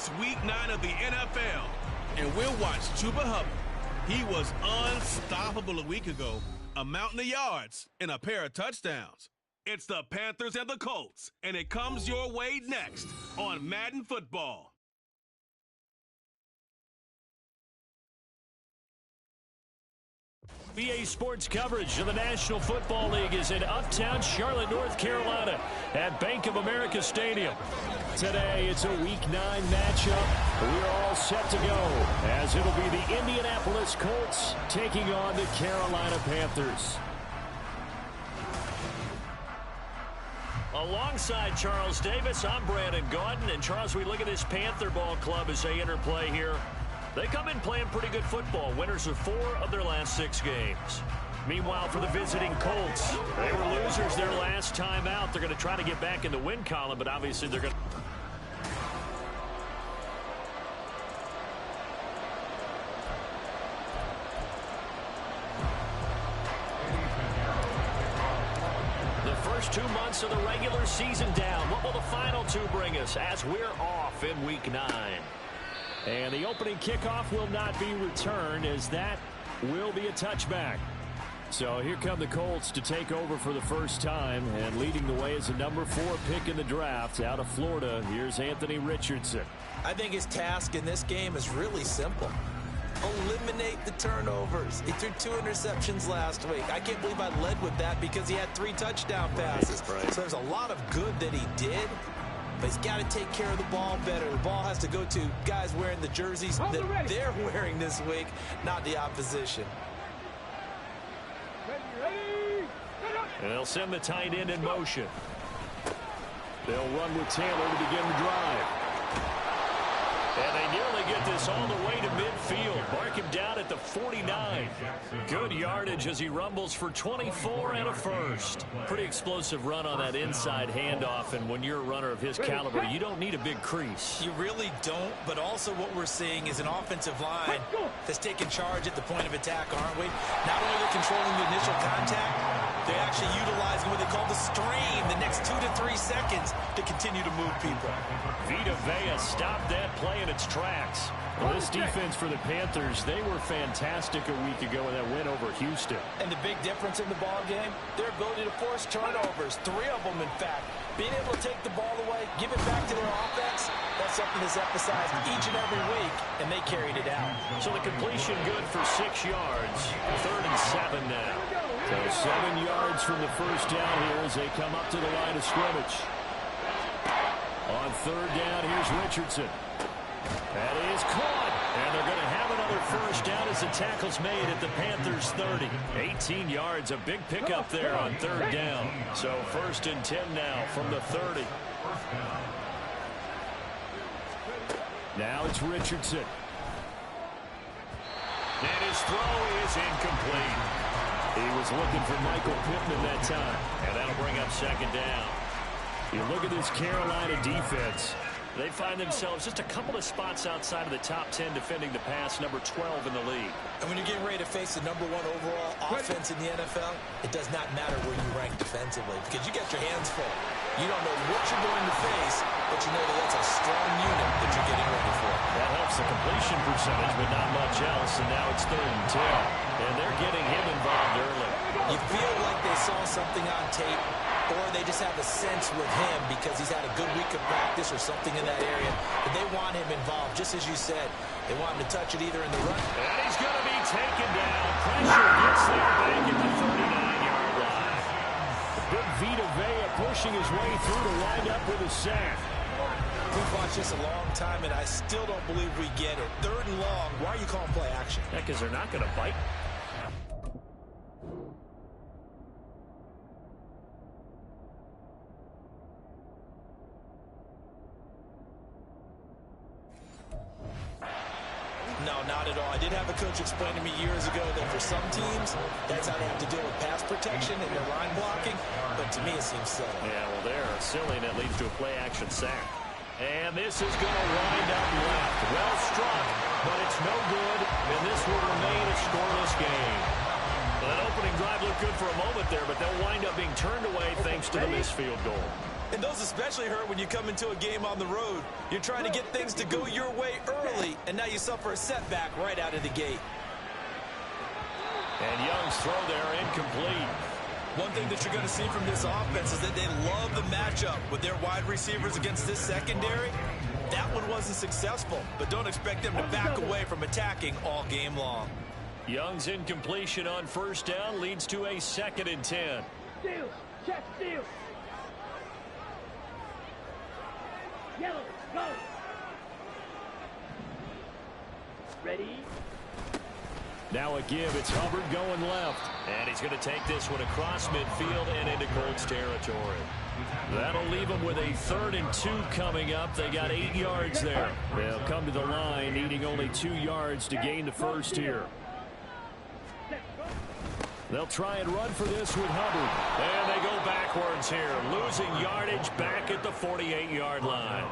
It's week 9 of the NFL, and we'll watch Chuba Hubbard. He was unstoppable a week ago, a mountain of yards and a pair of touchdowns. It's the Panthers and the Colts, and it comes your way next on Madden Football. BA Sports coverage of the National Football League is in uptown Charlotte, North Carolina at Bank of America Stadium. Today, it's a Week 9 matchup. We're all set to go as it'll be the Indianapolis Colts taking on the Carolina Panthers. Alongside Charles Davis, I'm Brandon Gaudin. And Charles, we look at this Panther ball club as they interplay here. They come in playing pretty good football. Winners of 4 of their last 6 games. Meanwhile, for the visiting Colts, they were losers their last time out. They're going to try to get back in the win column, but obviously they're going to... The first 2 months of the regular season down. What will the final 2 bring us as we're off in Week 9? And the opening kickoff will not be returned, as that will be a touchback. So here come the Colts to take over for the first time, and leading the way is a number 4 pick in the draft out of Florida. Here's Anthony Richardson. I think his task in this game is really simple. Eliminate the turnovers. He threw 2 interceptions last week. I can't believe I led with that because he had 3 touchdown passes. Right. So there's a lot of good that he did. But he's got to take care of the ball better. The ball has to go to guys wearing the jerseys that they're wearing this week, not the opposition. And they'll send the tight end in motion. They'll run with Taylor to begin the drive. And they nearly get this all the way to midfield. Mark him down at the 49. Good yardage as he rumbles for 24 and a first. Pretty explosive run on that inside handoff, and when you're a runner of his caliber, you don't need a big crease. You really don't, but also what we're seeing is an offensive line that's taking charge at the point of attack, aren't we? Not only are they controlling the initial contact, they're actually utilizing what they call the stream, the next 2 to 3 seconds to continue to move people. Vita Vea stopped that play in its tracks. Well, this defense for the Panthers, they were fantastic a week ago in that win over Houston. And the big difference in the ball game, their ability to force turnovers, 3 of them in fact. Being able to take the ball away, give it back to their offense, that's something that's emphasized each and every week, and they carried it out. So the completion good for 6 yards. 3rd and 7 now. So 7 yards from the first down here as they come up to the line of scrimmage. On 3rd down, here's Richardson. That is caught, and they're going to have another first down as the tackle's made at the Panthers' 30. 18 yards, a big pickup there on 3rd down. So 1st and 10 now from the 30. Now it's Richardson. And his throw is incomplete. He was looking for Michael Pittman that time, and that'll bring up 2nd down. You look at this Carolina defense. They find themselves just a couple of spots outside of the top 10 defending the pass, number 12 in the league. And when you're getting ready to face the number 1 overall offense in the NFL, it does not matter where you rank defensively because you got your hands full. You don't know what you're going to face, but you know that that's a strong unit that you're getting ready for. That helps the completion percentage, but not much else, and now it's 3rd and 10. And they're getting him involved early. You feel like they saw something on tape, or they just have a sense with him because he's had a good week of practice or something in that area. But they want him involved, just as you said. They want him to touch it either in the run. And he's going to be taken down. Pressure gets there back at the 39-yard line. Big Vita Vea pushing his way through to wind up with a sack. We've watched this a long time, and I still don't believe we get it. 3rd and long. Why are you calling play action? Yeah, because they're not going to bite. No, not at all. I did have a coach explain to me years ago that for some teams, that's how they have to deal with pass protection and their line blocking. But to me, it seems silly. Yeah, well, they're silly, and that leads to a play-action sack. And this is going to wind up left. Well struck, but it's no good, and this will remain a scoreless game. Well, that opening drive looked good for a moment there, but they'll wind up being turned away thanks to the missed field goal. And those especially hurt when you come into a game on the road. You're trying to get things to go your way early, and now you suffer a setback right out of the gate. And Young's throw there incomplete. One thing that you're going to see from this offense is that they love the matchup with their wide receivers against this secondary. That one wasn't successful, but don't expect them to back away from attacking all game long. Young's incompletion on first down leads to a 2nd and 10. Steal, check, steal. Yellow, go. Ready? Now a give. It's Hubbard going left. And he's going to take this one across midfield and into Colts territory. That'll leave them with a 3rd and 2 coming up. They got 8 yards there. They'll come to the line needing only 2 yards to gain the first here. They'll try and run for this with Hubbard. And they go backwards here, losing yardage back at the 48-yard line.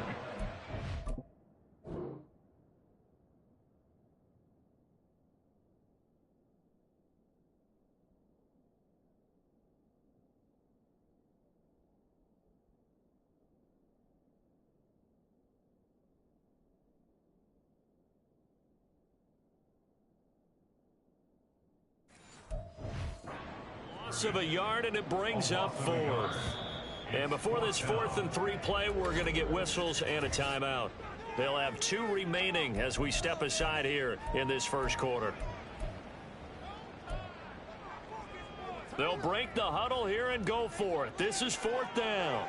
Of a yard, and it brings up 4th. And before this 4th and 3 play, we're going to get whistles and a timeout. They'll have 2 remaining as we step aside here in this first quarter. They'll break the huddle here and go for it. This is 4th down.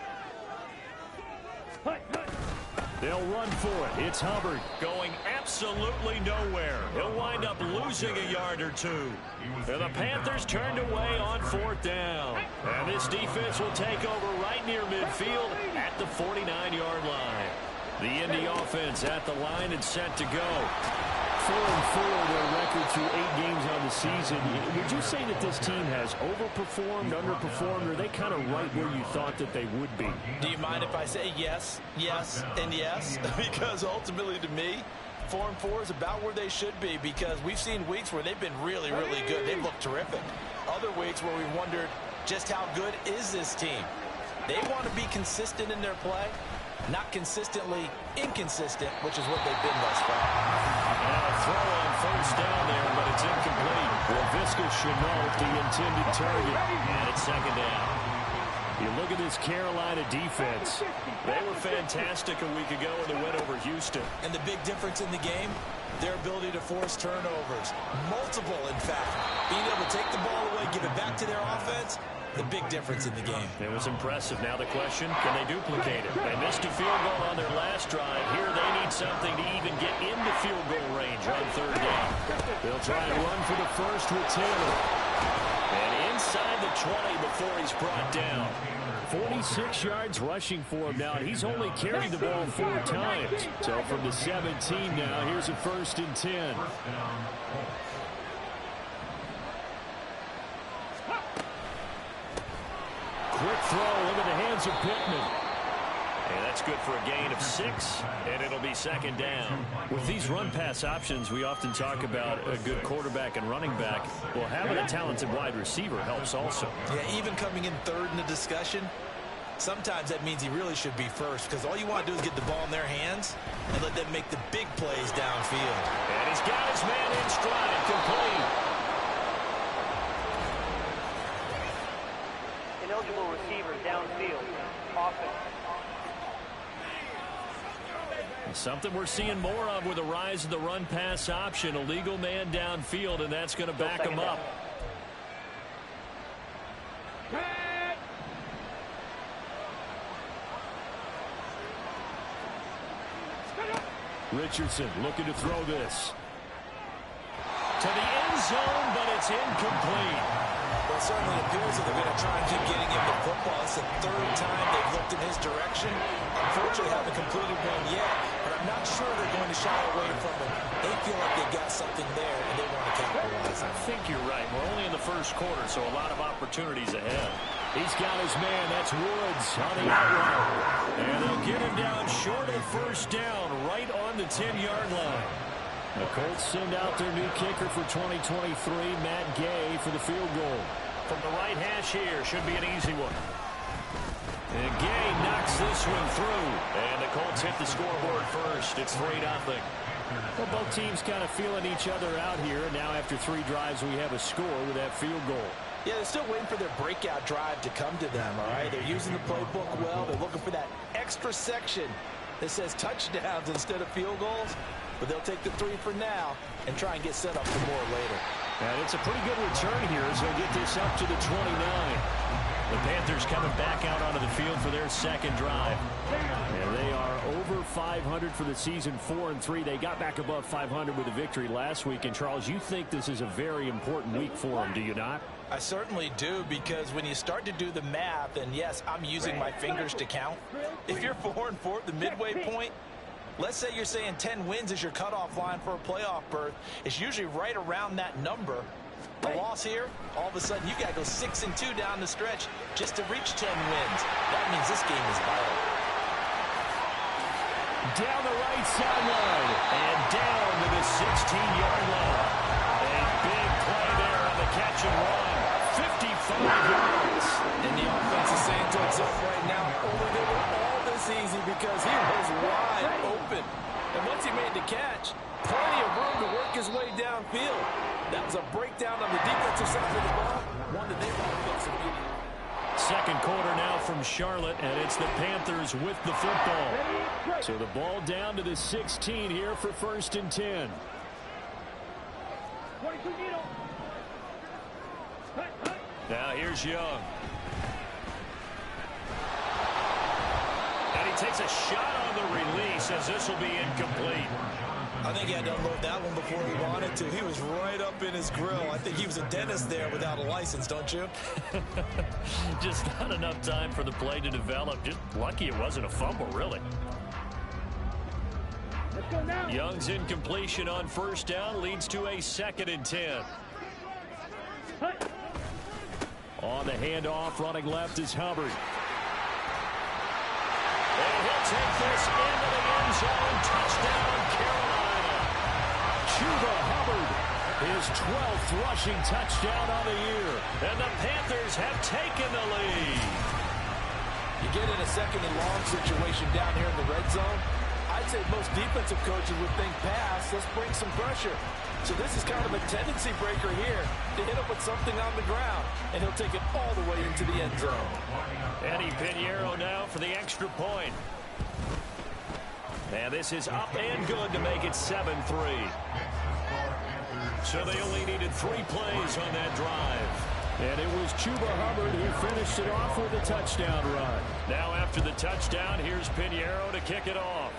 They'll run for it. It's Hubbard going absolutely nowhere. He'll wind up losing a yard or 2. And the Panthers turned away on 4th down. And this defense will take over right near midfield at the 49-yard line. The Indy offense at the line and set to go. 4-4, their record through 8 games on the season. Would you say that this team has overperformed, underperformed, or are they kind of right where you thought that they would be? Do you mind if I say yes, yes, and yes? Because ultimately to me, 4-4 is about where they should be, because we've seen weeks where they've been really, really good. They've looked terrific. Other weeks where we wondered just how good is this team. They want to be consistent in their play, not consistently inconsistent, which is what they've been thus far. And a throw on first down there, but it's incomplete. Laviska Shenault, the intended target, and it's 2nd down. You look at this Carolina defense. They were fantastic a week ago in the win over Houston. And the big difference in the game, their ability to force turnovers. Multiple, in fact. Being able to take the ball away, give it back to their offense, the big difference in the game. It was impressive. Now the question, can they duplicate it? They missed a field goal on their last drive. Here they need something to even get into field goal range on 3rd down. They'll try and run for the first with Taylor. And inside the 20 before he's brought down. 46 yards rushing for him now, and he's only carried the ball 4 times. So from the 17 now, here's a 1st and 10. Quick throw into the hands of Pittman. And that's good for a gain of 6, and it'll be 2nd down. With these run-pass options, we often talk about a good quarterback and running back. Well, having a talented wide receiver helps also. Yeah, even coming in 3rd in the discussion, sometimes that means he really should be first, because all you want to do is get the ball in their hands and let them make the big plays downfield. And he's got his man in stride, complete. Ineligible receiver downfield. Offense. Something we're seeing more of with the rise of the run-pass option. A legal man downfield, and that's going to back him up. Richardson looking to throw this. To the end zone, but it's incomplete. Well, it certainly appears that they're going to try and keep getting him the football. It's the 3rd time they've looked in his direction. Unfortunately, haven't completed one yet, but I'm not sure they're going to shy away from him. They feel like they've got something there, and they want to capitalize on it. I think you're right. We're only in the first quarter, so a lot of opportunities ahead. He's got his man. That's Woods on the outrun. And they'll get him down short of 1st down, right on the 10-yard line. The Colts send out their new kicker for 2023, Matt Gay, for the field goal. From the right hash here, should be an easy one. And Gay knocks this one through. And the Colts hit the scoreboard first. It's 3-0. Well, both teams kind of feeling each other out here. Now after 3 drives, we have a score with that field goal. Yeah, they're still waiting for their breakout drive to come to them, all right? They're using the playbook well. They're looking for that extra section that says touchdowns instead of field goals. But they'll take the 3 for now and try and get set up for more later. And it's a pretty good return here as they'll get this up to the 29. The Panthers coming back out onto the field for their second drive. And they are over 500 for the season, 4-3. They got back above 500 with a victory last week. And, Charles, you think this is a very important week for them, do you not? I certainly do, because when you start to do the math, and yes, I'm using my fingers to count. If you're 4-4 at the midway point, let's say you're saying 10 wins is your cutoff line for a playoff berth. It's usually right around that number. A loss here, all of a sudden you got to go 6-2 down the stretch just to reach 10 wins. That means this game is vital. Down the right sideline and down to the 16-yard line. A big play there on the catch and run. 55 yards. And the offense is saying to itself right now, only they were all this easy because he was wide open. And once he made the catch, plenty of room to work his way downfield. That was a breakdown on the defensive side of the ball. One that they want to fix immediately. Second quarter now from Charlotte, and it's the Panthers with the football. So the ball down to the 16 here for 1st and 10. 22 needle. Now here's Young. And he takes a shot on the release as this will be incomplete. I think he had to unload that one before he wanted to. He was right up in his grill. I think he was a dentist there without a license, don't you? Just not enough time for the play to develop. Just lucky it wasn't a fumble, really. Let's go now. Young's incompletion on 1st down leads to a 2nd and 10. On the handoff, running left is Hubbard. And he'll take this into the end zone. Touchdown, Carolina. Chuba Hubbard, his 12th rushing touchdown on the year. And the Panthers have taken the lead. You get in a 2nd and long situation down here in the red zone. I'd say most defensive coaches would think pass, let's bring some pressure. So this is kind of a tendency breaker here to hit him with something on the ground. And he'll take it all the way into the end zone. Eddie Pinheiro now for the extra point. And this is up and good to make it 7-3. So they only needed 3 plays on that drive. And it was Chuba Hubbard who finished it off with a touchdown run. Now after the touchdown, here's Pinheiro to kick it off.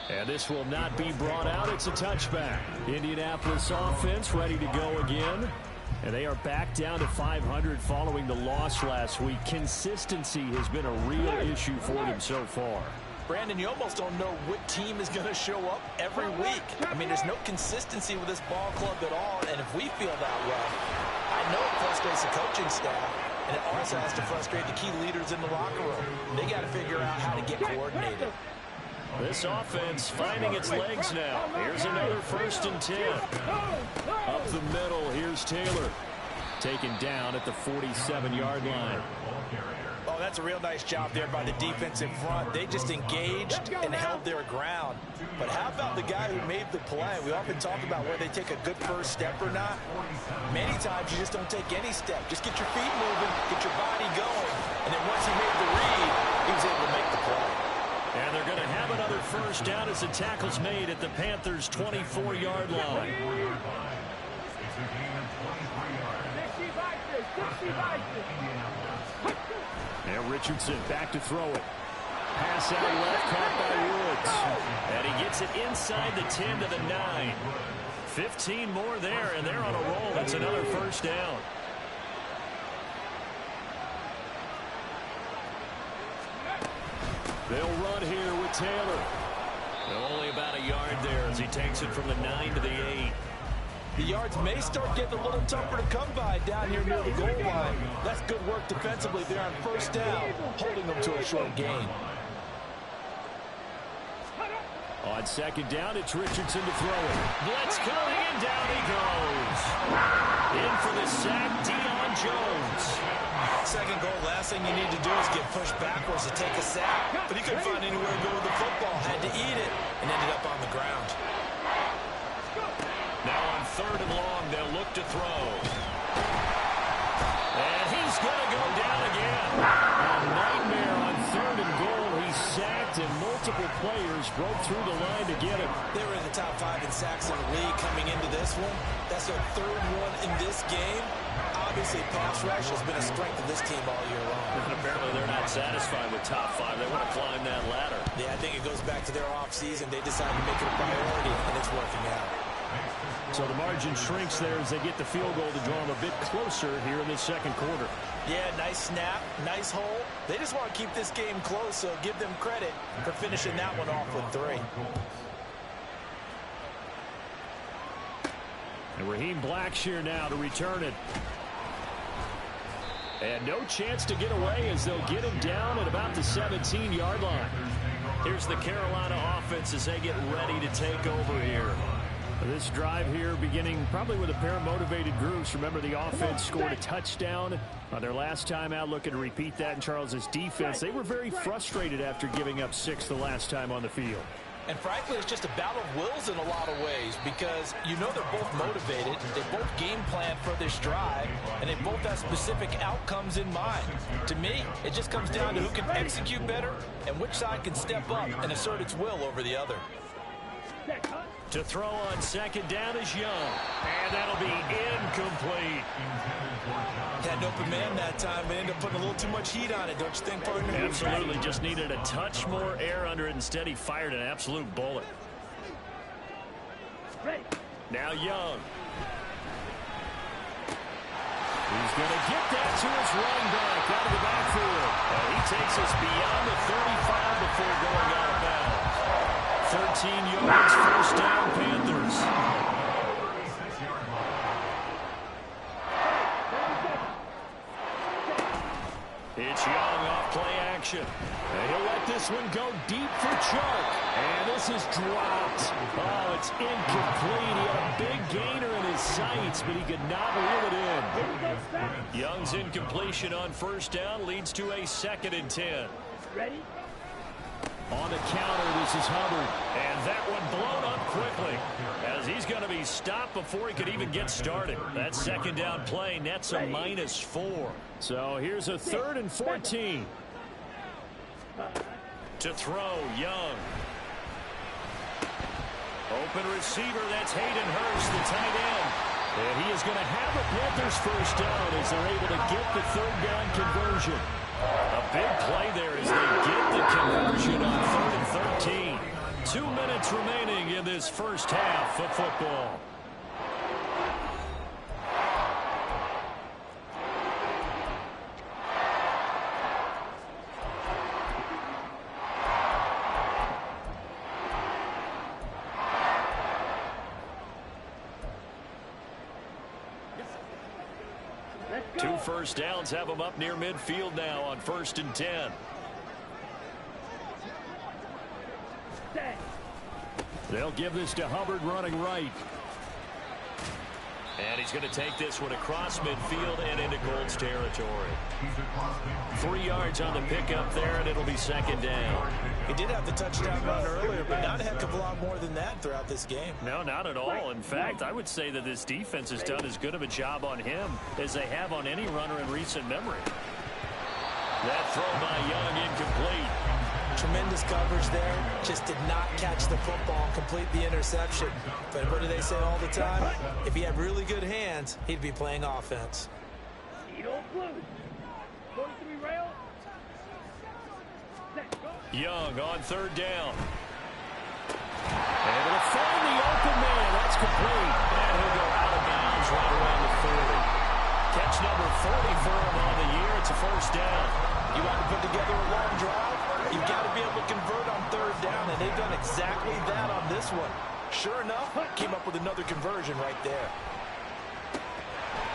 And this will not be brought out. It's a touchback. Indianapolis offense ready to go again. And they are back down to 500 following the loss last week. Consistency has been a real issue for them so far. Brandon, you almost don't know what team is going to show up every week. I mean, there's no consistency with this ball club at all. And if we feel that way, I know it frustrates the coaching staff. And it also has to frustrate the key leaders in the locker room. They got to figure out how to get coordinated. This offense finding its legs now. Here's another 1st and 10. Up the middle, here's Taylor. Taken down at the 47-yard line. Oh, that's a real nice job there by the defense in front. They just engaged and held their ground. But how about the guy who made the play? We often talk about whether they take a good first step or not. Many times you just don't take any step. Just get your feet moving, get your body going. And then once he made the read, he was able to make the play. And they're going to have another 1st down as the tackle's made at the Panthers' 24-yard line. 60 And Richardson back to throw it. Pass out left, caught by Woods. And he gets it inside the 10 to the 9. 15 more there, and they're on a roll. That's another 1st down. They'll run here with Taylor. Only about a yard there as he takes it from the 9 to the 8. The yards may start getting a little tougher to come by down here near the goal line. That's good work defensively there on 1st down, holding them to a short gain. On second down, it's Richardson to throw it. Blitz coming, and down he goes. In for the sack, Deion Jones. Second goal, last thing you need to do is get pushed backwards to take a sack. But he couldn't find anywhere to go with the football. Had to eat it and ended up on the ground. Now on third and long, they'll look to throw. And he's going to go down again. A nightmare on third and goal. He's sacked, and multiple players broke through the line to get him. They were in the top 5 in sacks in the league coming into this one. That's their third one in this game. Obviously, pass rush has been a strength of this team all year long. And apparently they're not satisfied with top 5. They want to climb that ladder. Yeah, I think it goes back to their offseason. They decided to make it a priority, and it's working out. So the margin shrinks there as they get the field goal to draw them a bit closer here in the second quarter. Yeah, nice snap, nice hole. They just want to keep this game close, so give them credit for finishing that one off with 3. And Raheem Blackshear now to return it. And no chance to get away as they'll get him down at about the 17-yard line. Here's the Carolina offense as they get ready to take over here. This drive here beginning probably with a pair of motivated groups. Remember, the offense scored a touchdown on their last time out. Looking to repeat that in Charles's defense. They were very frustrated after giving up 6 the last time on the field. And frankly, it's just a battle of wills in a lot of ways because you know they're both motivated, they both game plan for this drive, and they both have specific outcomes in mind. To me, it just comes down to who can execute better and which side can step up and assert its will over the other. To throw on second down is Young, and that'll be incomplete. Had an open man that time, but ended up putting a little too much heat on it, don't you think, partner? Absolutely, just needed a touch more air under it. Instead, he fired an absolute bullet. Now Young. He's going to get that to his running back out of the backfield. And he takes us beyond the 35 before going out of bounds. 13 yards, first down, Panthers. It's Young off play action. And he'll let this one go deep for Chark. And this is dropped. Oh, it's incomplete. He had a big gainer in his sights, but he could not reel it in. Young's incompletion on first down leads to a 2nd and 10. Ready? On the counter, this is Hubbard. And that one blown up quickly as he's going to be stopped before he could even get started. That second down play nets a -4. So here's a 3rd and 14. To throw, Young. Open receiver, that's Hayden Hurst, the tight end. And he is going to have a Panthers first down as they're able to get the 3rd down conversion. A big play there as they get the conversion on 3rd and 13. 2 minutes remaining in this first half of football. Two first downs have them up near midfield now on 1st and 10. They'll give this to Hubbard running right. And he's going to take this one across midfield and into Colts territory. 3 yards on the pickup there, and it'll be 2nd down. He did have the touchdown run earlier, but not a heck of a lot more than that throughout this game. No, not at all. In fact, I would say that this defense has done as good of a job on him as they have on any runner in recent memory. That throw by Young incomplete. Tremendous coverage there. Just did not catch the football and complete the interception. But what do they say all the time? If he had really good hands, he'd be playing offense. Young on 3rd down. And it'll find the open man. That's complete. And he'll go out of bounds right around the 30. Catch number 40 for him on the year. It's a first down. You want to put together a long drive? You've got to be able to convert on 3rd down, and they've done exactly that on this one. Sure enough, came up with another conversion right there.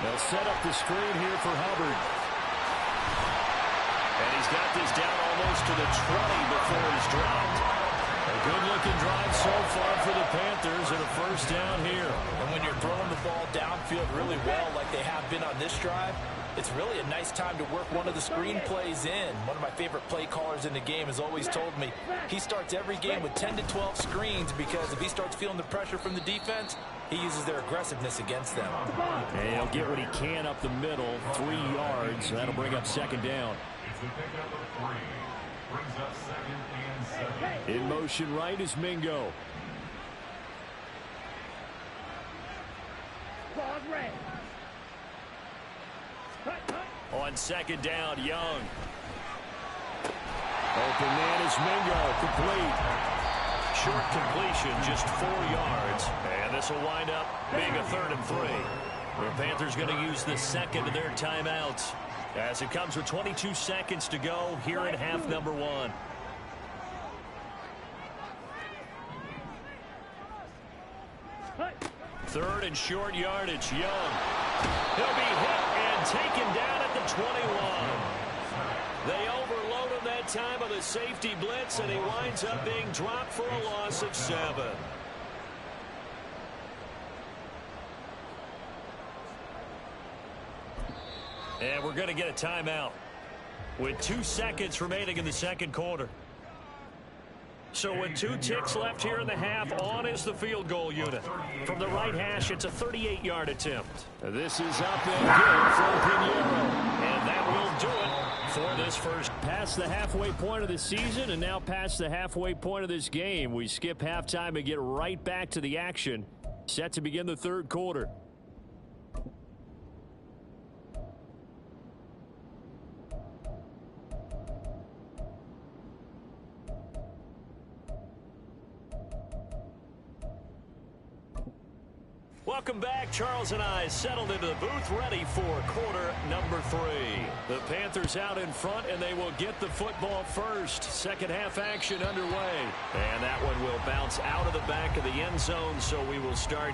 They'll set up the screen here for Hubbard. And he's got this down almost to the 20 before he's dropped. And good-looking drive so far for the Panthers and a first down here. And when you're throwing the ball downfield really well like they have been on this drive, it's really a nice time to work one of the screen plays in. One of my favorite play callers in the game has always told me he starts every game with 10 to 12 screens because if he starts feeling the pressure from the defense, he uses their aggressiveness against them. And he'll get what he can up the middle, 3 yards. That'll bring up second down. In motion right is Mingo. On second down, Young. Open man is Mingo, complete. Short completion, just 4 yards. And this will wind up being a 3rd and 3. The Panthers going to use the second of their timeouts as it comes with 22 seconds to go here in half number 1. Third and short yardage, Young. He'll be hit and taken down at the 21. They overload him that time with a safety blitz, and he winds up being dropped for a loss of 7. And we're going to get a timeout with 2 seconds remaining in the second quarter. So with 2 ticks left here in the half, on is the field goal unit. From the right hash, it's a 38-yard attempt. This is up and good from Pinheiro. And that will do it for this first. Past the halfway point of the season and now past the halfway point of this game. We skip halftime and get right back to the action. Set to begin the third quarter. Welcome back. Charles and I settled into the booth, ready for quarter number 3. The Panthers out in front, and they will get the football first. Second half action underway. And that one will bounce out of the back of the end zone, so we will start.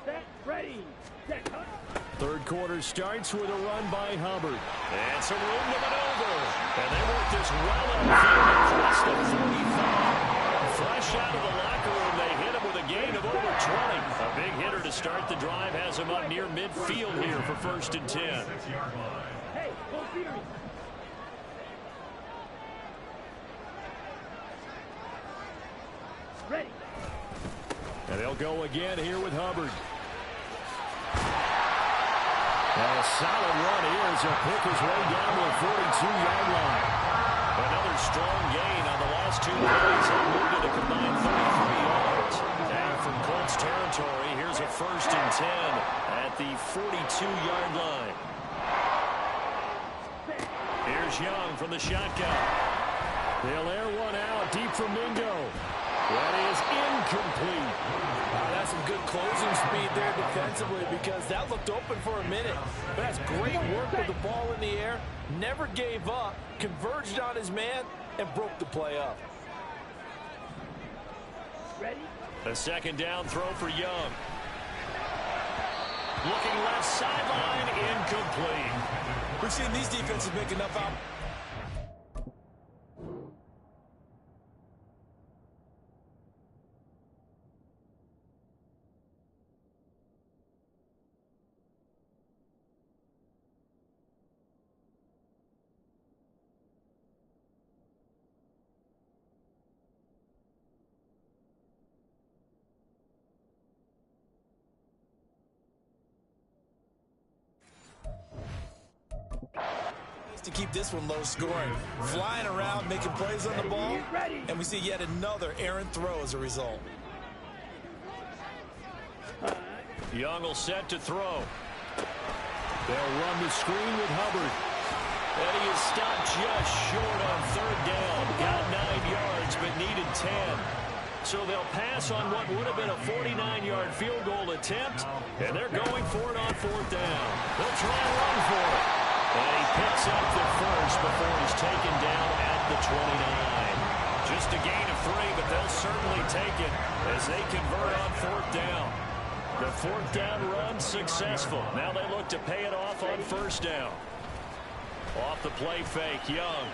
Set, ready, set, cut. Third quarter starts with a run by Hubbard. And some room to maneuver. And they work this well upfield across the 45. Fresh out of the locker room, they hit him with a gain of over 20. A big hitter to start the drive has him up near midfield here for 1st and 10. Hey, go series. Ready. And they'll go again here with Hubbard. And a solid run here as he'll pick his way down to the 42-yard line. Another strong gain on the last 2 plays. He'll move to a combined 33 yards. And from Colts territory, here's a 1st and 10 at the 42-yard line. Here's Young from the shotgun. They'll air one out deep from Mingo. That is incomplete. That's some good closing speed there defensively because that looked open for a minute. But that's great work with the ball in the air. Never gave up, converged on his man, and broke the play up. Ready. A second down throw for Young. Looking left sideline, incomplete. We've seen these defenses make enough out. To keep this one low scoring. Flying around, making plays on the ball. And we see yet another errant throw as a result. Young will set to throw. They'll run the screen with Hubbard. And he is stopped just short on 3rd down. Got 9 yards, but needed 10. So they'll pass on what would have been a 49-yard field goal attempt. And they're going for it on 4th down. They'll try and run for it. And he picks up the first before he's taken down at the 29. Just a gain of 3, but they'll certainly take it as they convert on 4th down. The 4th down run successful. Now they look to pay it off on 1st down. Off the play fake, Young.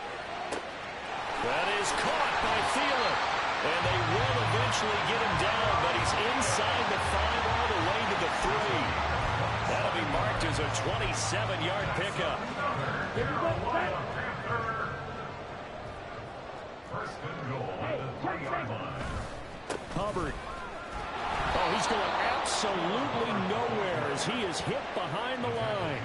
That is caught by Thielen. And they will eventually get him down, but he's inside the 5 all the way to the 3. That'll be marked as a 27-yard pickup. Hubbard. Oh, he's going absolutely nowhere as he is hit behind the line.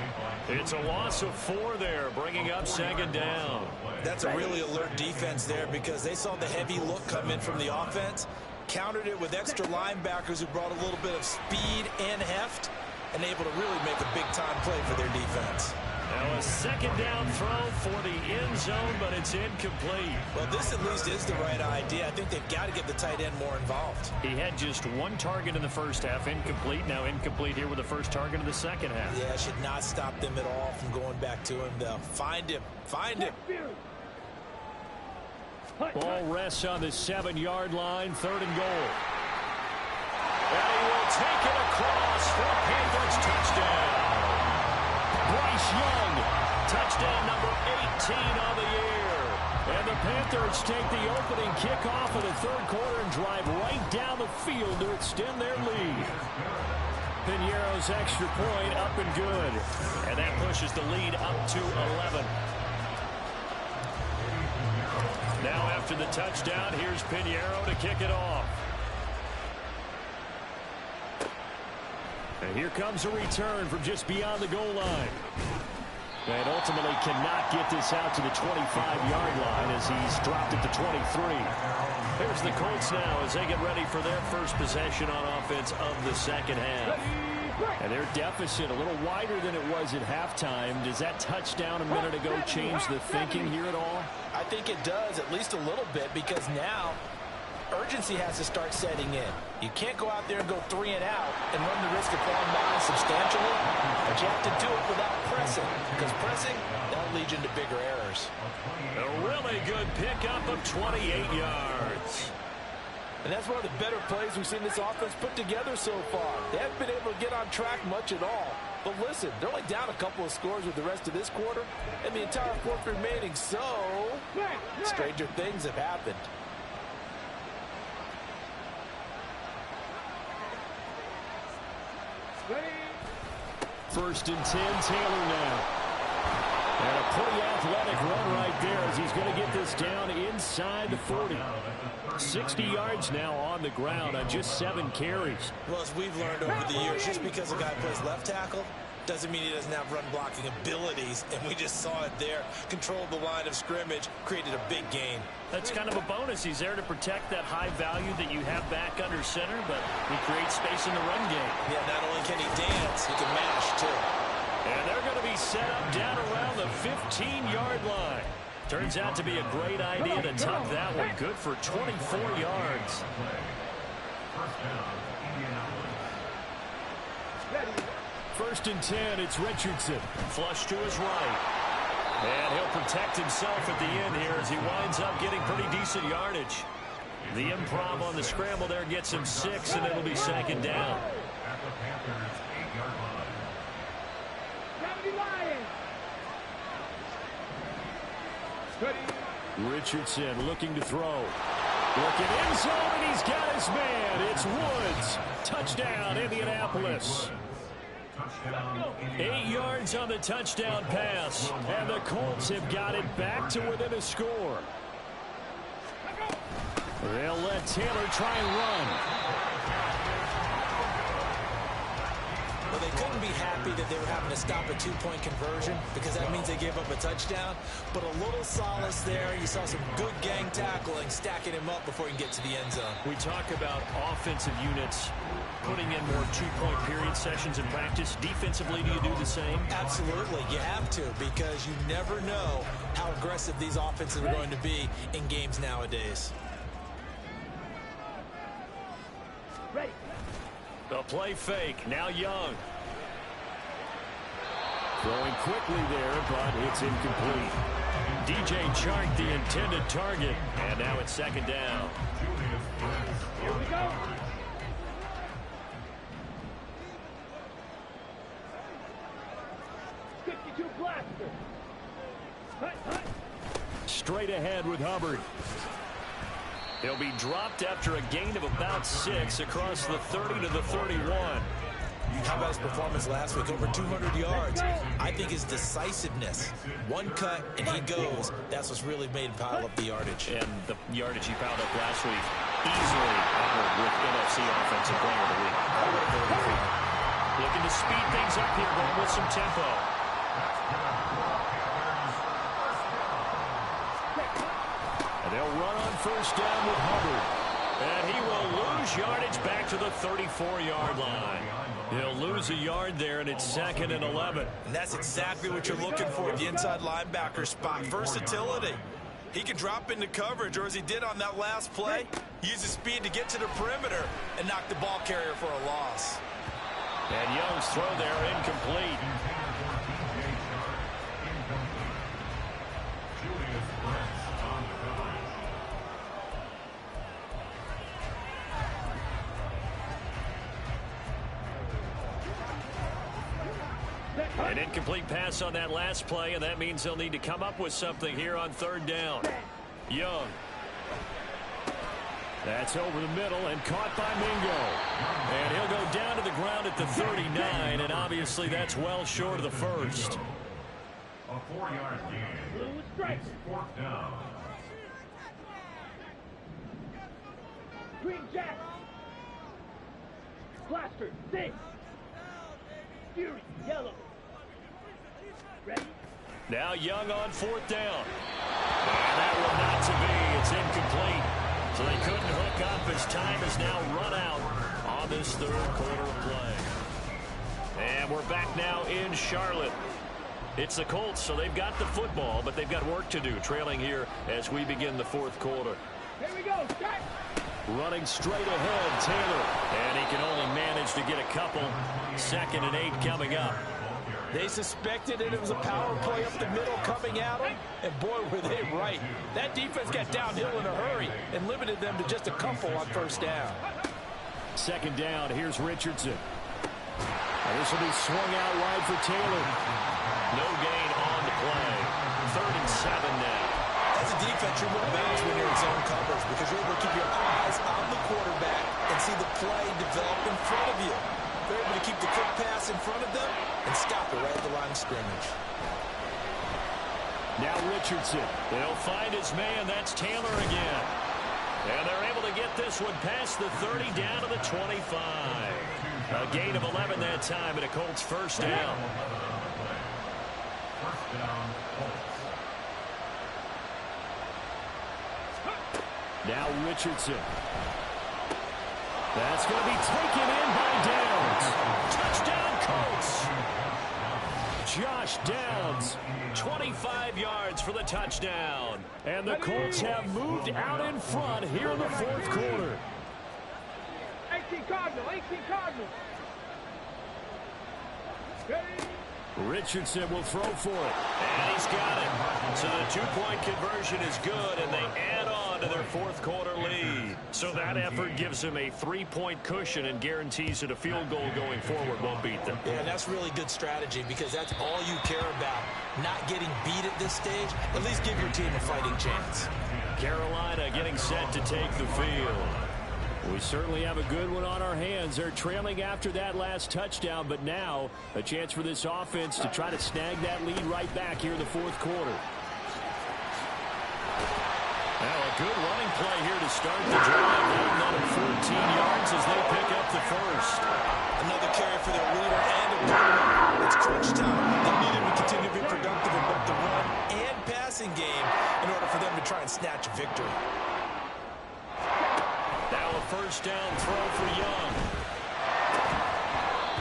It's a loss of 4 there, bringing up 2nd down. That's a really alert defense there because they saw the heavy look come in from the offense, countered it with extra linebackers who brought a little bit of speed and heft, and able to really make a big-time play for their defense. Now a 2nd down throw for the end zone, but it's incomplete. Well, this at least is the right idea. I think they've got to get the tight end more involved. He had just 1 target in the first half, incomplete. Now incomplete here with the first target of the second half. Yeah, should not stop them at all from going back to him, though. Find him. Find him. Ball rests on the 7-yard line, 3rd and goal. And he will take it across for Panthers touchdown. Bryce Young, touchdown number 18 on the year. And the Panthers take the opening kickoff of the 3rd quarter and drive right down the field to extend their lead. Piñeiro's extra point up and good. And that pushes the lead up to 11. Now after the touchdown, here's Piñeiro to kick it off. And here comes a return from just beyond the goal line. And ultimately cannot get this out to the 25-yard line as he's dropped at the 23. Here's the Colts now as they get ready for their first possession on offense of the second half. And their deficit a little wider than it was at halftime. Does that touchdown a minute ago change the thinking here at all? I think it does, at least a little bit, because now urgency has to start setting in. You can't go out there and go 3 and out and run the risk of falling behind substantially, but you have to do it without pressing, because pressing, that'll lead you into bigger errors. A really good pickup of 28 yards. And that's one of the better plays we've seen this offense put together so far. They haven't been able to get on track much at all. But listen, they're only down a couple of scores with the rest of this quarter, and the entire 4th remaining, so stranger things have happened. First and 10, Taylor now. And a pretty athletic run right there as he's going to get this down inside the 40. 60 yards now on the ground on just 7 carries. Well, as we've learned over the years, just because a guy plays left tackle doesn't mean he doesn't have run blocking abilities, and we just saw it there. Controlled the line of scrimmage, created a big gain. That's kind of a bonus. He's there to protect that high value that you have back under center, but he creates space in the run game. Yeah, not only can he dance, he can mash, too. And they're going to be set up down around the 15-yard line. Turns out to be a great idea to tuck that one. Good for 24 yards. First and 10, it's Richardson. Flush to his right. And he'll protect himself at the end here as he winds up getting pretty decent yardage. The improv on the scramble there gets him 6, and it'll be 2nd down. Richardson looking to throw. Looking end zone, and he's got his man. It's Woods. Touchdown, Indianapolis. 8 yards on the touchdown pass, and the Colts have got it back to within a score. They'll let Taylor try and run. Well, they couldn't be happy that they were having to stop a 2-point conversion because that means they gave up a touchdown. But a little solace there. You saw some good gang tackling, stacking him up before he can get to the end zone. We talk about offensive units putting in more 2-point period sessions in practice. Defensively, do you do the same? Absolutely. You have to, because you never know how aggressive these offenses are going to be in games nowadays. Ready. The play fake. Now Young. Throwing quickly there, but it's incomplete. DJ Chark the intended target. And now it's second down. Here we go. Blaster. Straight ahead with Hubbard. He'll be dropped after a gain of about 6 across the 30 to the 31. How about his performance last week? Over 200 yards. I think his decisiveness. One cut, and he goes. That's what's really made him pile up the yardage. And the yardage he piled up last week, easily honored with NFC Offensive Player of the Week. Looking to speed things up here, going with some tempo. And they'll run on first down with Hubbard. And he will lose yardage back to the 34-yard line. He'll lose a yard there, and it's 2nd and 11. And that's exactly what you're looking for at the inside linebacker spot. Versatility. He can drop into coverage, or as he did on that last play, use his speed to get to the perimeter and knock the ball carrier for a loss. And Young's throw there incomplete. An incomplete pass on that last play, and that means they'll need to come up with something here on 3rd down. Young. That's over the middle and caught by Mingo. And he'll go down to the ground at the 39, and obviously that's well short of the first. A 4-yard gain. 4th down. Green Jack. Blaster. 6. Fury. Yellow. Ready? Now Young on 4th down. And that one not to be. It's incomplete. So they couldn't hook up as time is now run out on this 3rd quarter of play. And we're back now in Charlotte. It's the Colts, so they've got the football, but they've got work to do, trailing here as we begin the 4th quarter. Here we go. Start. Running straight ahead, Taylor. And he can only manage to get a couple. 2nd and 8 coming up. They suspected it was a power play up the middle coming at them, and boy, were they right. That defense got downhill in a hurry and limited them to just a couple on 1st down. 2nd down, here's Richardson. And this will be swung out wide for Taylor. No gain on the play. 3rd and 7 now. As a defense, you're more balanced when you're in zone coverage because you're able to keep your eyes on the quarterback and see the play develop in front of you. They're able to keep the quick pass in front of them and stop it right at the line of scrimmage. Now Richardson. They'll find his man. That's Taylor again. And they're able to get this one past the 30 down to the 25. A gain of 11 that time and a Colts 1st down. 1st down, Colts. Now Richardson. That's going to be taken in by Downs. Touchdown, Colts. Josh Downs, 25 yards for the touchdown. And the Colts have moved out in front here in the 4th quarter. 18 Cardinal. 18 Cardinal. Ready? Richardson will throw for it. And he's got it. So the 2-point conversion is good, and they add on to their 4th quarter lead. So that effort gives them a 3-point cushion and guarantees that a field goal going forward won't beat them. Yeah, that's really good strategy because that's all you care about. Not getting beat at this stage. At least give your team a fighting chance. Carolina getting set to take the field. We certainly have a good one on our hands. They're trailing after that last touchdown, but now a chance for this offense to try to snag that lead right back here in the 4th quarter. Now a good running play here to start the drive. Another 14 yards as they pick up the first. Another carry for their leader and a run. It's crunch time. They need him to continue to be productive in both the run and passing game in order for them to try and snatch a victory. Now a 1st down throw for Young.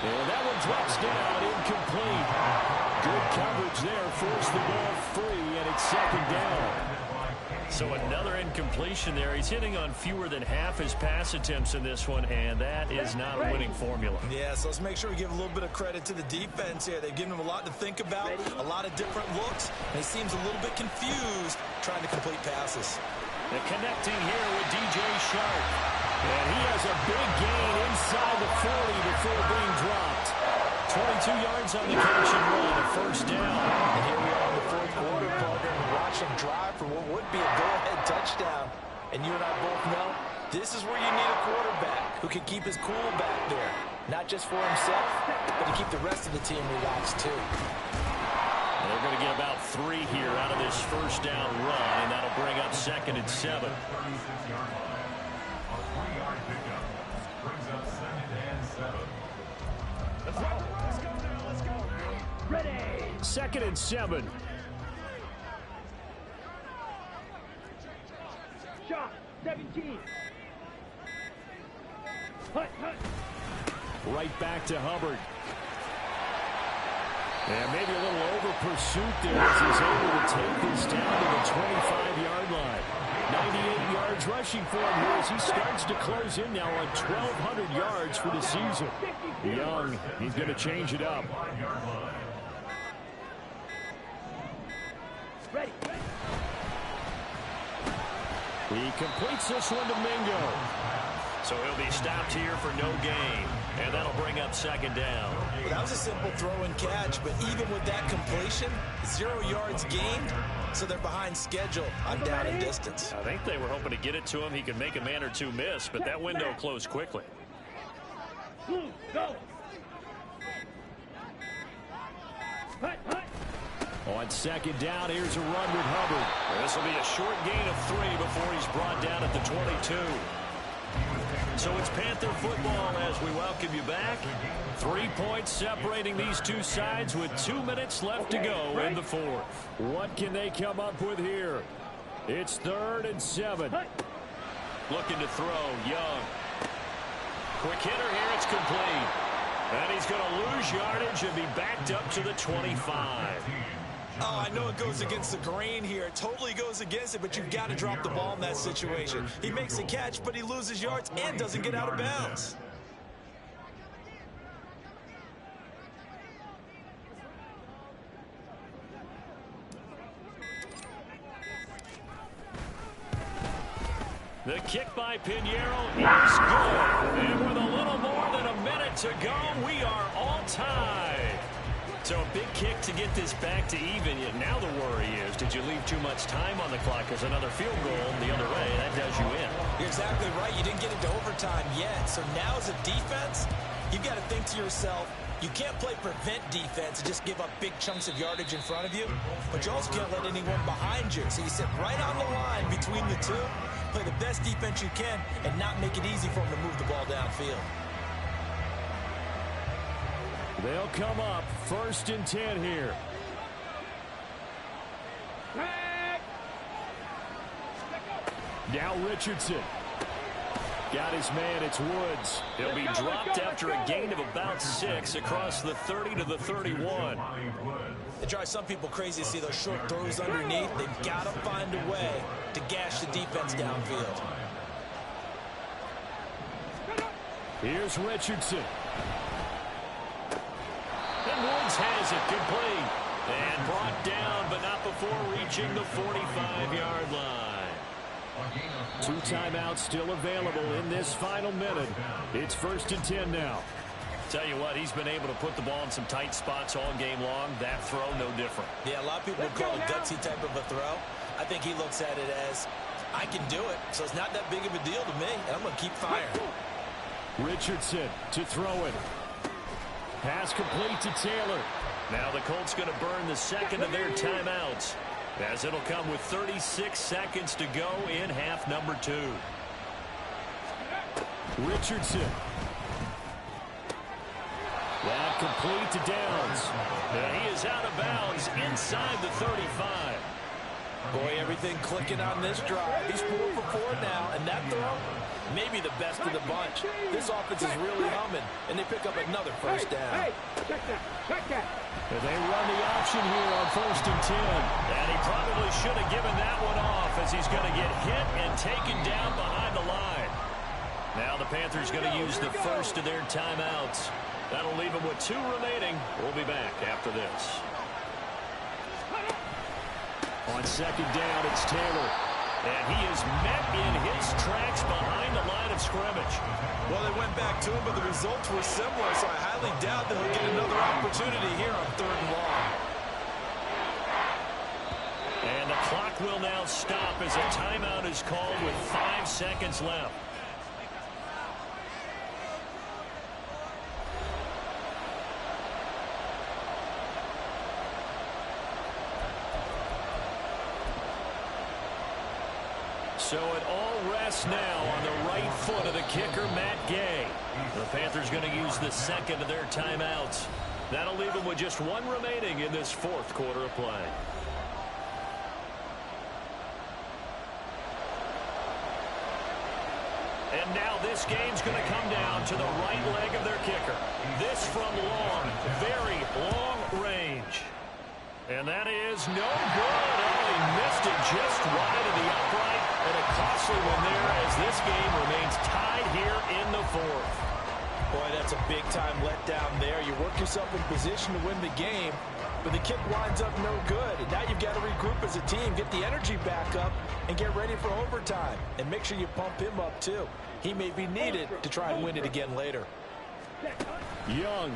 And that one drops down, incomplete. Good coverage there, forced the ball free, and it's 2nd down. So another incompletion there. He's hitting on fewer than half his pass attempts in this one, and that is not a winning formula. Yeah, so let's make sure we give a little bit of credit to the defense here. They've given him a lot to think about, a lot of different looks, and he seems a little bit confused trying to complete passes. The connecting here with DJ Shark. And he has a big gain inside the 40 before being dropped. 22 yards on the catch and run, a first down. And here we are in the fourth quarter, Paul, and watch him drive for what would be a go-ahead touchdown. And you and I both know this is where you need a quarterback who can keep his cool back there. Not just for himself, but to keep the rest of the team relaxed too. And they're going to get about 3 here out of this first down run, and that'll bring up 2nd and 7. Let's go. Ready. 2nd and 7. Shot. 17. Hut. Right back to Hubbard. And maybe a little over pursuit there as he's able to take this down to the 25-yard line. 98 yards rushing for him here as he starts to close in now on 1,200 yards for the season. Young, he's going to change it up. Ready. He completes this one to Mingo. So he'll be stopped here for no gain. And that'll bring up 2nd down. Well, that was a simple throw and catch, but even with that completion, 0 yards gained, so they're behind schedule on down and distance. I think they were hoping to get it to him. He could make a man or two miss, but that window closed quickly. Blue, go. Hut. On 2nd down, here's a run with Hubbard. This will be a short gain of 3 before he's brought down at the 22. So it's Panther football as we welcome you back. 3 points separating these two sides with 2 minutes left to go in the fourth. What can they come up with here? It's 3rd and 7. Looking to throw, Young. Quick hitter here, it's complete. And he's going to lose yardage and be backed up to the 25. Oh, I know it goes against the grain here. It totally goes against it, but you've got to drop the ball in that situation. He makes a catch, but he loses yards and doesn't get out of bounds. The kick by Pinheiro is good. And with a little more than a minute to go, we are all tied. So a big kick to get this back to even. Yet now the worry is, did you leave too much time on the clock? Because another field goal the other way, that does you in. You're exactly right. You didn't get into overtime yet. So now as a defense, you've got to think to yourself, you can't play prevent defense and just give up big chunks of yardage in front of you. But you also can't let anyone behind you. So you sit right on the line between the two, play the best defense you can, and not make it easy for them to move the ball downfield. They'll come up 1st and 10 here. Now Richardson. Got his man, it's Woods. He'll be dropped after a gain of about 6 across the 30 to the 31. It drives some people crazy to see those short throws underneath. They've got to find a way to gash the defense downfield. Here's Richardson. And Woods has it complete. And brought down, but not before reaching the 45-yard line. 2 timeouts still available in this final minute. It's 1st and 10 now. Tell you what, he's been able to put the ball in some tight spots all game long. That throw, no different. Yeah, a lot of people would call it a gutsy type of a throw. I think he looks at it as, I can do it, so it's not that big of a deal to me, and I'm going to keep firing. Richardson to throw it. Pass complete to Taylor. Now the Colts going to burn the second of their timeouts, as it'll come with 36 seconds to go in half number 2. Richardson. That complete to Downs. And he is out of bounds inside the 35. Boy, everything clicking on this drive. He's 4 for 4 now, and that throw, maybe the best of the bunch. This offense is really humming, and they pick up another first down. Hey, check that, check that. And they run the option here on 1st and 10. And he probably should have given that one off as he's going to get hit and taken down behind the line. Now the Panthers going to use the first of their timeouts. That'll leave them with 2 remaining. We'll be back after this. On 2nd down, it's Taylor. And he is met in his tracks behind the line of scrimmage. Well, they went back to him, but the results were similar, so I highly doubt that he'll get another opportunity here on 3rd and long. And the clock will now stop as a timeout is called with 5 seconds left. So it all rests now on the right foot of the kicker, Matt Gay. The Panthers going to use the second of their timeouts. That'll leave them with just 1 remaining in this 4th quarter of play. And now this game's going to come down to the right leg of their kicker. This from long, very long range. And that is no good. Oh, he missed it just wide of the upright. And a costly one there as this game remains tied here in the 4th. Boy, that's a big-time letdown there. You work yourself in position to win the game, but the kick winds up no good. And now you've got to regroup as a team, get the energy back up, and get ready for overtime. And make sure you pump him up, too. He may be needed to try and win it again later. Young.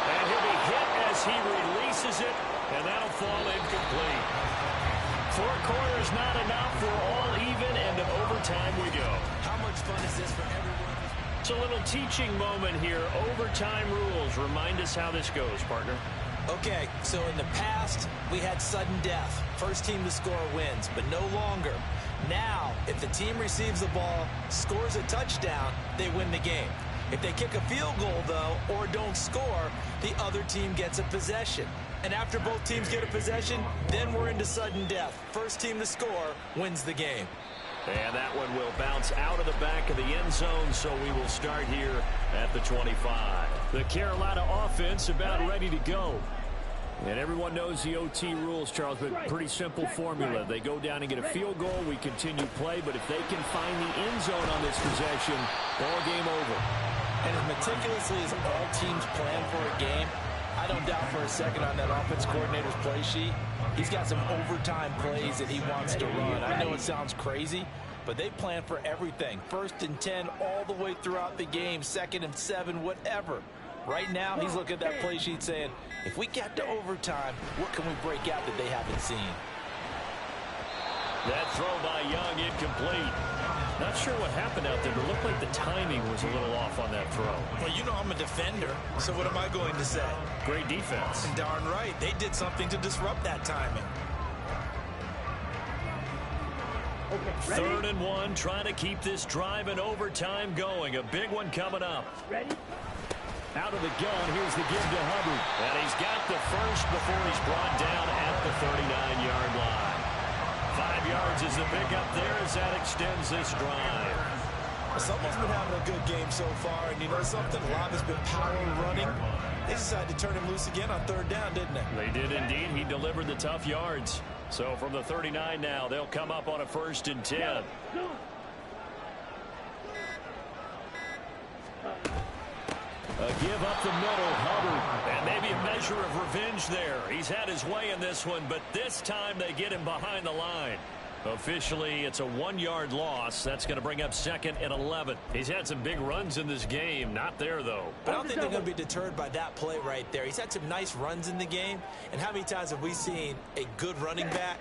And he'll be hit as he releases it, and that'll fall incomplete. 4 quarters not enough. We're all even, and to overtime we go. How much fun is this for everyone? It's a little teaching moment here. Overtime rules. Remind us how this goes, partner. Okay, so in the past, we had sudden death. First team to score wins, but no longer. Now, if the team receives the ball, scores a touchdown, they win the game. If they kick a field goal, though, or don't score, the other team gets a possession. And after both teams get a possession, then we're into sudden death. First team to score wins the game. And that one will bounce out of the back of the end zone, so we will start here at the 25. The Carolina offense about ready to go. And everyone knows the OT rules, Charles, but pretty simple formula. They go down and get a field goal, we continue play, but if they can find the end zone on this possession, ball game over. And as meticulously as all teams plan for a game, I don't doubt for a second on that offense coordinator's play sheet, he's got some overtime plays that he wants to run. I know it sounds crazy, but they plan for everything. 1st and 10 all the way throughout the game, 2nd and 7, whatever. Right now, he's looking at that play sheet saying, if we get to overtime, what can we break out that they haven't seen? That throw by Young incomplete. Not sure what happened out there, but it looked like the timing was a little off on that throw. Well, you know I'm a defender, so what am I going to say? Great defense. And darn right, they did something to disrupt that timing. 3rd and 1, trying to keep this drive in overtime going. A big one coming up. Ready? Out of the gun, here's the give to Hubbard. And he's got the first before he's brought down at the 39-yard line. 5 yards is the pickup there as that extends this drive. Someone's been having a good game so far, and you know something? A lot has been power running. They decided to turn him loose again on 3rd down, didn't they? They did indeed. He delivered the tough yards. So from the 39 now, they'll come up on a 1st and 10. A give up the middle, Hubbard. And maybe a measure of revenge there. He's had his way in this one, but this time they get him behind the line. Officially, it's a 1-yard loss. That's going to bring up 2nd and 11. He's had some big runs in this game. Not there, though. But I don't think they're going to be deterred by that play right there. He's had some nice runs in the game. And how many times have we seen a good running back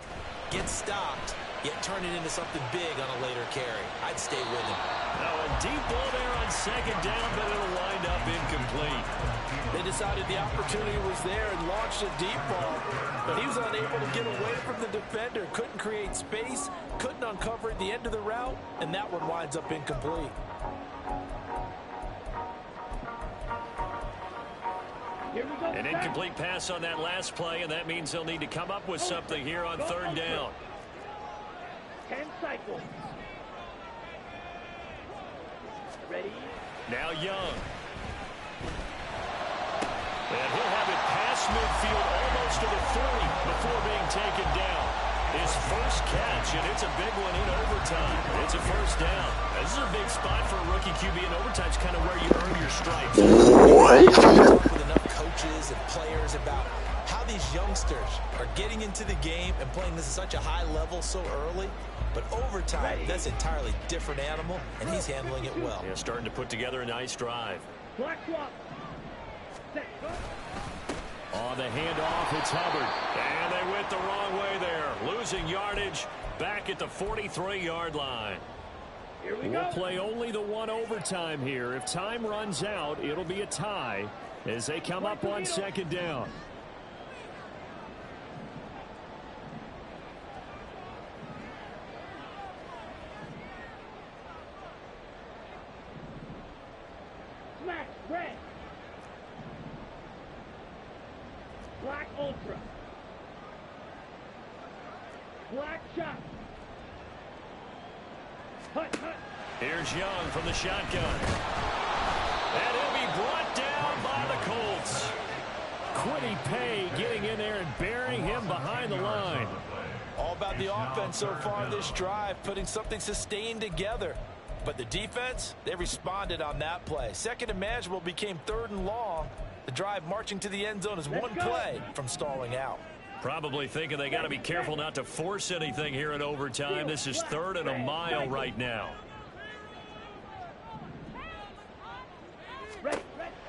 get stopped, yet turn it into something big on a later carry? I'd stay with him. Now a deep ball there on 2nd down, but it'll wind up incomplete. They decided the opportunity was there and launched a deep ball, but he was unable to get away from the defender. Couldn't create space, couldn't uncover at the end of the route, and that one winds up incomplete. An incomplete pass on that last play, and that means they'll need to come up with something here on third down. 10 cycles. Ready? Now Young. And he'll have it past midfield almost to the 40 before being taken down. His first catch, and it's a big one in overtime. It's a first down. This is a big spot for a rookie QB, and overtime's kind of where you earn your stripes. Talk with enough coaches and players about how these youngsters are getting into the game and playing this at such a high level so early. But overtime, that's an entirely different animal, and he's handling it well. Yeah, starting to put together a nice drive. Black swap. Set. On the handoff, it's Hubbard. And they went the wrong way there. Losing yardage back at the 43-yard line. Here we We'll go. play only the one overtime here. If time runs out, it'll be a tie as they come up on second down. Smash red. Black ultra. Black shot. Hut, hut. Here's Young from the shotgun. And he'll be brought down by the Colts. Quiddy Pay getting in there and burying him behind the line. All about the offense so far this drive, putting something sustained together. But the defense, they responded on that play. Second and manageable became third and long. The drive marching to the end zone is one play from stalling out. Probably thinking they got to be careful not to force anything here in overtime. This is third and a mile right now.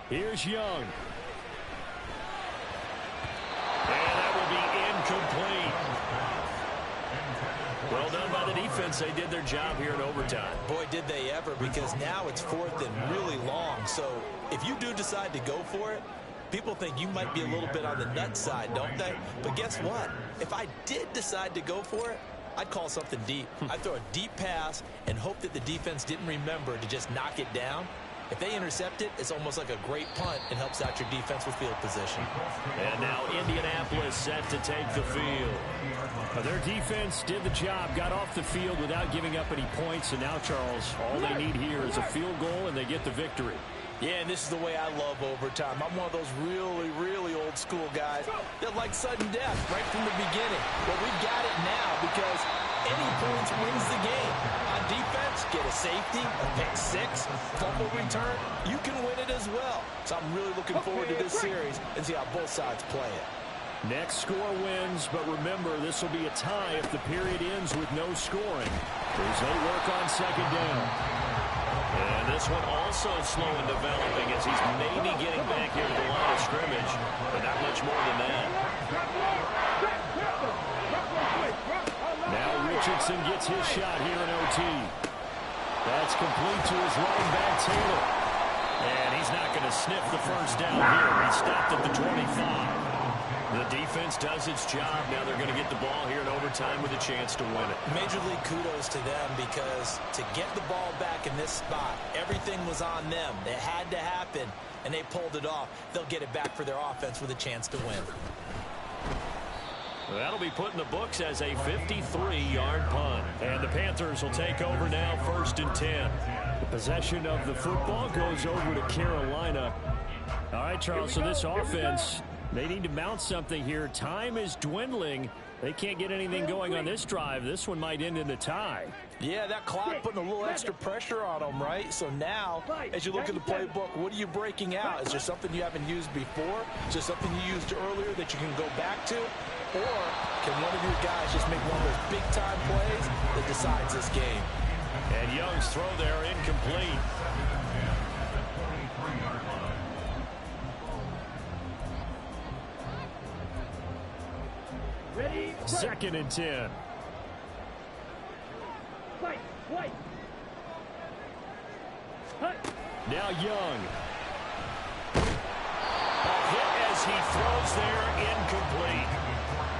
Here's Young. And that will be incomplete. Well done by the defense. They did their job here in overtime. Boy, did they ever, because now it's fourth and really long. So if you do decide to go for it, people think you might be a little bit on the nut side, don't they? But guess what? If I did decide to go for it, I'd call something deep. I'd throw a deep pass and hope that the defense didn't remember to just knock it down. If they intercept it, it's almost like a great punt and helps out your defense with field position. And now Indianapolis set to take the field. Their defense did the job, got off the field without giving up any points, and now, Charles, all they need here is a field goal, and they get the victory. Yeah, and this is the way I love overtime. I'm one of those really, really old school guys that like sudden death right from the beginning. Well, we've got it now because any points wins the game. On defense, get a safety, a pick six, fumble return, you can win it as well. So I'm really looking forward to this series and see how both sides play it. Next score wins, but remember, this will be a tie if the period ends with no scoring. As they work on second down. And this one also slow in developing as he's maybe getting back here to the line of scrimmage, but not much more than that. Now Richardson gets his shot here in OT. That's complete to his running back, Taylor. And he's not going to sniff the first down here. He stopped at the 25. The defense does its job. Now they're going to get the ball here in overtime with a chance to win it. Major league kudos to them because to get the ball back in this spot, everything was on them. It had to happen, and they pulled it off. They'll get it back for their offense with a chance to win. That'll be put in the books as a 53-yard punt. And the Panthers will take over now, 1st and 10. The possession of the football goes over to Carolina. All right, Charles, so this offense, they need to mount something here. Time is dwindling. They can't get anything going on this drive. This one might end in a tie. Yeah, that clock putting a little extra pressure on them, right? So now, as you look at the playbook, what are you breaking out? Is there something you haven't used before? Is there something you used earlier that you can go back to? Or can one of your guys just make one of those big-time plays that decides this game? And Young's throw there incomplete. Ready? 2nd and 10. Fight. White. Hut. Now Young. A hit as he throws there, incomplete.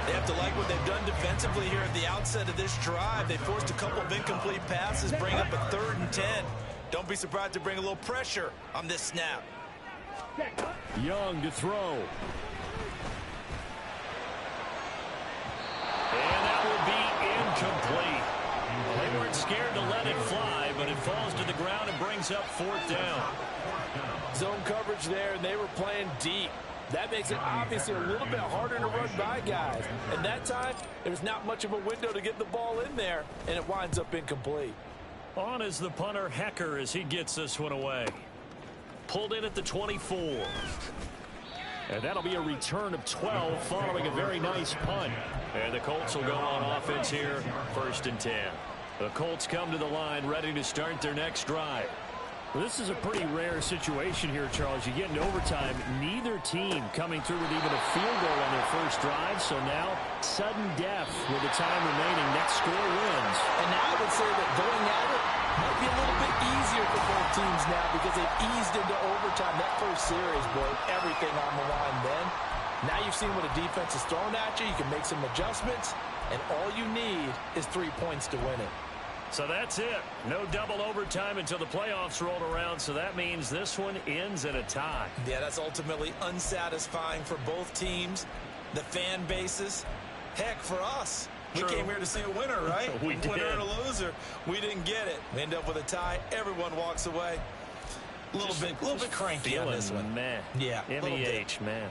They have to like what they've done defensively here at the outset of this drive. They forced a couple of incomplete passes, bring up a 3rd and 10. Don't be surprised to bring a little pressure on this snap. Check, hut. Young to throw. And that will be incomplete. Well, they weren't scared to let it fly, but it falls to the ground and brings up 4th down. Zone coverage there, and they were playing deep. That makes it obviously a little bit harder to run by guys. And that time, there's not much of a window to get the ball in there, and it winds up incomplete. On is the punter, Hecker, as he gets this one away. Pulled in at the 24. And that'll be a return of 12 following a very nice punt. And the Colts will go on offense here, 1st and 10. The Colts come to the line ready to start their next drive. Well, this is a pretty rare situation here, Charles. You get into overtime, neither team coming through with even a field goal on their first drive. So now, sudden death with the time remaining. Next score wins. And now I would say that going at it might be a little bit easier for both teams now because they've eased into overtime. That first series, boy, everything on the line then. Now you've seen what a defense is throwing at you. You can make some adjustments, and all you need is 3 points to win it. So that's it. No double overtime until the playoffs rolled around, so that means this one ends in a tie. Yeah, that's ultimately unsatisfying for both teams, the fan bases. Heck, for us. True. We came here to see a winner, right? We did. Winner and a loser. We didn't get it. We end up with a tie. Everyone walks away. A little bit cranky on this one. Man. Yeah, a little bit. M-E-H, man.